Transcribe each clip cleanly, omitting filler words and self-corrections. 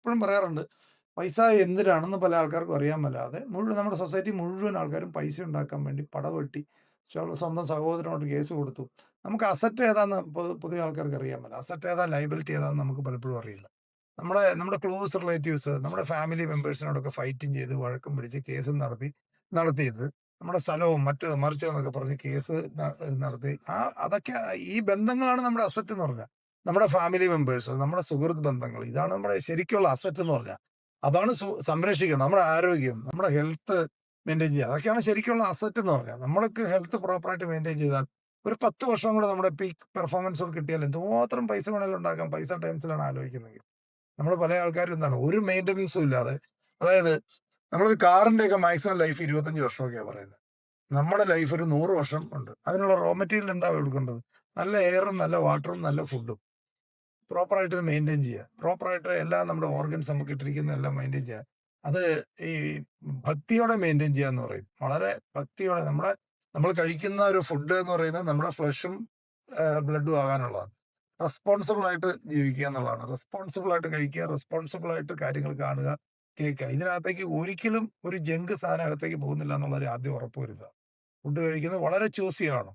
എപ്പോഴും പറയാറുണ്ട്, പൈസ എന്തിനാണെന്ന് പല ആൾക്കാർക്കും അറിയാൻ മേലാതെ മുഴുവൻ നമ്മുടെ സൊസൈറ്റി മുഴുവൻ ആൾക്കാരും പൈസ ഉണ്ടാക്കാൻ വേണ്ടി പടവെട്ടി സ്വന്തം സഹോദരനോട് കേസ് കൊടുത്തു. നമുക്ക് അസറ്റ് ഏതാന്ന് പുതിയ ആൾക്കാർക്ക് അറിയാൻ മേല. അസറ്റ് ഏതാ, ലയബിലിറ്റി ഏതാന്ന് നമുക്ക് പലപ്പോഴും അറിയില്ല. നമ്മുടെ നമ്മുടെ ക്ലോസ് റിലേറ്റീവ്സ്, നമ്മുടെ ഫാമിലി മെമ്പേഴ്സിനോടൊക്കെ ഫൈറ്റും ചെയ്ത് വഴക്കും പിടിച്ച് കേസും നടത്തിയിട്ട് നമ്മുടെ സ്ഥലവും മറ്റേത് മറിച്ചതെന്നൊക്കെ പറഞ്ഞ് കേസ് നടത്തി അതൊക്കെ ഈ ബന്ധങ്ങളാണ് നമ്മുടെ അസറ്റ് എന്ന് പറഞ്ഞാൽ. നമ്മുടെ ഫാമിലി മെമ്പേഴ്സ്, നമ്മുടെ സുഹൃത്ത് ബന്ധങ്ങൾ, ഇതാണ് നമ്മുടെ ശരിക്കുള്ള അസറ്റ് എന്ന് പറഞ്ഞാൽ. അതാണ് സംരക്ഷിക്കണം. നമ്മുടെ ആരോഗ്യം, നമ്മുടെ ഹെൽത്ത് മെയിൻറ്റെയിൻ ചെയ്യുക, അതൊക്കെയാണ് ശരിക്കുള്ള അസറ്റ് എന്ന് പറഞ്ഞാൽ. നമ്മൾക്ക് ഹെൽത്ത് പ്രോപ്പറായിട്ട് മെയിൻറ്റെയിൻ ചെയ്താൽ ഒരു 10 വർഷം കൂടെ നമ്മുടെ പീക്ക് പെർഫോമൻസ് കിട്ടിയാൽ എന്തുമാത്രം പൈസ വേണമെങ്കിലും ഉണ്ടാക്കാം. പൈസ ടൈംസിലാണ് ആലോചിക്കുന്നത്. നമ്മൾ പല ആൾക്കാരും എന്താണ് ഒരു മെയിൻ്റനൻസും ഇല്ലാതെ, അതായത് നമ്മളൊരു കാറിൻ്റെയൊക്കെ മാക്സിമം ലൈഫ് 25 വർഷമൊക്കെയാണ് പറയുന്നത്. നമ്മുടെ ലൈഫ് ഒരു 100 വർഷം ഉണ്ട്. അതിനുള്ള റോ മെറ്റീരിയൽ എന്താ എടുക്കേണ്ടത്? നല്ല എയറും നല്ല വാട്ടറും നല്ല ഫുഡും. പ്രോപ്പറായിട്ട് ഇത് മെയിൻറ്റെയിൻ ചെയ്യുക. പ്രോപ്പറായിട്ട് എല്ലാം നമ്മുടെ ഓർഗൻസ് നമുക്ക് ഇട്ടിരിക്കുന്നതെല്ലാം മെയിൻറ്റെയിൻ ചെയ്യുക. അത് ഈ ഭക്തിയോടെ മെയിൻറ്റെയിൻ ചെയ്യുക എന്ന് പറയും. വളരെ ഭക്തിയോടെ നമ്മൾ കഴിക്കുന്ന ഒരു ഫുഡ് എന്ന് പറയുന്നത് നമ്മുടെ ഫ്ലഷും ബ്ലഡും ആകാനുള്ളതാണ്. റെസ്പോൺസിബിൾ ആയിട്ട് ജീവിക്കുക എന്നുള്ളതാണ്. റെസ്പോൺസിബിൾ ആയിട്ട് കഴിക്കുക, റെസ്പോൺസിബിൾ ആയിട്ട് കാര്യങ്ങൾ കാണുക, കേൾക്കുക. ഇതിനകത്തേക്ക് ഒരിക്കലും ഒരു ജങ്ക് സാധനം അകത്തേക്ക് പോകുന്നില്ല എന്നുള്ളൊരു ആദ്യം ഉറപ്പ് വരുത്തുക. ഫുഡ് കഴിക്കുന്നത് വളരെ ചൂസി ആണ്.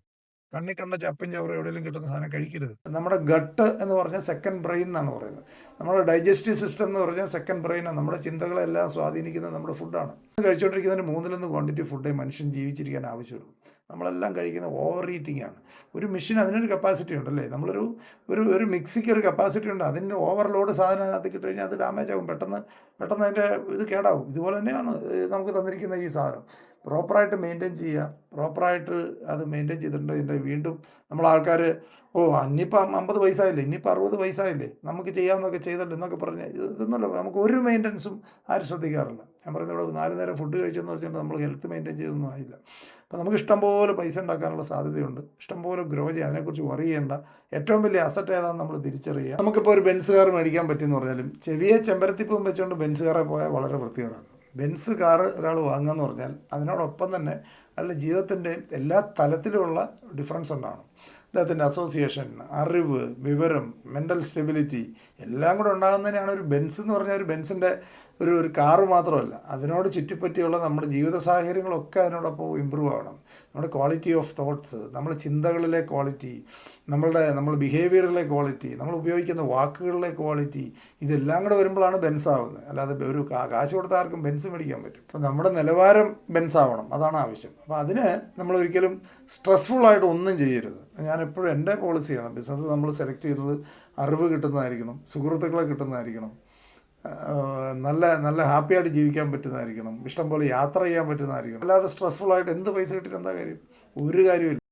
കണ്ണി കണ്ട ചപ്പും ചവറും എവിടെയെങ്കിലും കിട്ടുന്ന സാധനം കഴിക്കരുത്. നമ്മുടെ ഗട്ട് എന്ന് പറഞ്ഞാൽ സെക്കൻഡ് ബ്രെയിൻ എന്നാണ് പറയുന്നത്. നമ്മുടെ ഡൈജസ്റ്റീവ് സിസ്റ്റം എന്ന് പറഞ്ഞാൽ സെക്കൻഡ് ബ്രെയിനാണ്. നമ്മുടെ ചിന്തകളെല്ലാം സ്വാധീനിക്കുന്നത് നമ്മുടെ ഫുഡാണ്. കഴിച്ചുകൊണ്ടിരിക്കുന്നതിന് 3 ക്വാണ്ടിറ്റി ഫുഡേ മനുഷ്യൻ ജീവിച്ചിരിക്കാൻ ആവശ്യമുള്ളൂ. നമ്മളെല്ലാം കഴിക്കുന്ന ഓവർ ഈറ്റിംഗ് ആണ്. ഒരു മെഷീൻ അതിനൊരു കപ്പാസിറ്റി ഉണ്ടല്ലേ. നമ്മളൊരു ഒരു മിക്സിക്ക് ഒരു കപ്പാസിറ്റി ഉണ്ട്. അതിൻ്റെ ഓവർലോഡ് സാധനം അതിനകത്ത് ഇട്ട് കഴിഞ്ഞാൽ അത് ഡാമേജ് ആകും. പെട്ടെന്ന് അതിൻ്റെ ഇത് കേടാവും. ഇതുപോലെ തന്നെയാണ് നമുക്ക് തന്നിരിക്കുന്ന ഈ സാധനം. പ്രോപ്പറായിട്ട് മെയിൻറ്റെയിൻ ചെയ്യുക. പ്രോപ്പറായിട്ട് അത് മെയിൻറ്റെയിൻ ചെയ്തിട്ടുണ്ട് വീണ്ടും നമ്മൾ ആൾക്കാർ ഇനിയിപ്പം 50 വയസ്സായില്ലേ, ഇനിയിപ്പോൾ 60 വയസ്സായില്ലേ, നമുക്ക് ചെയ്യാവുന്നതൊക്കെ ചെയ്തല്ലോ എന്നൊക്കെ പറഞ്ഞ് ഇതൊന്നുമല്ല. നമുക്ക് ഒരു മെയിൻ്റനൻസും ആരും ശ്രദ്ധിക്കാറില്ല. ഞാൻ പറയുന്നത് ഇവിടെ 4 നേരം ഫുഡ് കഴിച്ചെന്ന് വെച്ചിട്ട് നമ്മൾ ഹെൽത്ത് മെയിൻറ്റെയിൻ ചെയ്തൊന്നും ആയില്ല. അപ്പോൾ നമുക്ക് ഇഷ്ടംപോലെ പൈസ ഉണ്ടാക്കാനുള്ള സാധ്യതയുണ്ട്. ഇഷ്ടംപോലെ ഗ്രോ ചെയ്യുക. അതിനെക്കുറിച്ച് വറി ചെയ്യേണ്ട. ഏറ്റവും വലിയ അസറ്റ് ഏതാണെന്ന് നമ്മൾ തിരിച്ചറിയുക. നമുക്കിപ്പോൾ ഒരു ബെൻസ് കാർ മേടിക്കാൻ പറ്റിയെന്ന് പറഞ്ഞാലും ചെവിയെ ചെമ്പരത്തിപ്പൂവും വെച്ചുകൊണ്ട് ബെൻസ് കാറെ പോയാൽ വളരെ വൃത്തികേടാണ്. ബെൻസ് കാറ് ഒരാൾ വാങ്ങുകയെന്ന് പറഞ്ഞാൽ അതിനോടൊപ്പം തന്നെ അയാളുടെ ജീവിതത്തിൻ്റെ എല്ലാ തലത്തിലുമുള്ള ഡിഫറൻസ് ഉണ്ടാകണം. അദ്ദേഹത്തിൻ്റെ അസോസിയേഷൻ, അറിവ്, വിവരം, മെൻ്റൽ സ്റ്റെബിലിറ്റി എല്ലാം കൂടെ ഉണ്ടാകുന്നതിനാണ് ഒരു ബെൻസ് എന്ന് പറഞ്ഞാൽ. ഒരു ബെൻസിൻ്റെ ഒരു കാറ് മാത്രമല്ല, അതിനോട് ചുറ്റിപ്പറ്റിയുള്ള നമ്മുടെ ജീവിത സാഹചര്യങ്ങളൊക്കെ അതിനോടൊപ്പം ഇമ്പ്രൂവ് ആവണം. നമ്മുടെ ക്വാളിറ്റി ഓഫ് തോട്ട്സ്, നമ്മുടെ ചിന്തകളിലെ ക്വാളിറ്റി, നമ്മൾ ബിഹേവിയറിലെ ക്വാളിറ്റി, നമ്മൾ ഉപയോഗിക്കുന്ന വാക്കുകളിലെ ക്വാളിറ്റി, ഇതെല്ലാം കൂടെ വരുമ്പോഴാണ് ബെൻസ് ആവുന്നത്. അല്ലാതെ ഒരു കാശ് കൊടുത്ത ആർക്കും ബെൻസ് മേടിക്കാൻ പറ്റും. അപ്പോൾ നമ്മുടെ നിലവാരം ബെൻസ് ആവണം, അതാണ് ആവശ്യം. അപ്പോൾ അതിന് നമ്മളൊരിക്കലും സ്ട്രെസ്ഫുള്ളായിട്ട് ഒന്നും ചെയ്യരുത്. ഞാൻ എപ്പോഴും എൻ്റെ പോളിസിയാണ്, ബിസിനസ് നമ്മൾ സെലക്ട് ചെയ്യുന്നത് അറിവ് കിട്ടുന്നതായിരിക്കണം, സുഹൃത്തുക്കളെ കിട്ടുന്നതായിരിക്കണം, നല്ല ഹാപ്പിയായിട്ട് ജീവിക്കാൻ പറ്റുന്നതായിരിക്കണം, ഇഷ്ടംപോലെ യാത്ര ചെയ്യാൻ പറ്റുന്നതായിരിക്കണം. അല്ലാതെ സ്ട്രെസ്ഫുള്ളായിട്ട് എന്ത് പൈസ കിട്ടിയിട്ട് എന്താ കാര്യം? ഒരു കാര്യമില്ല.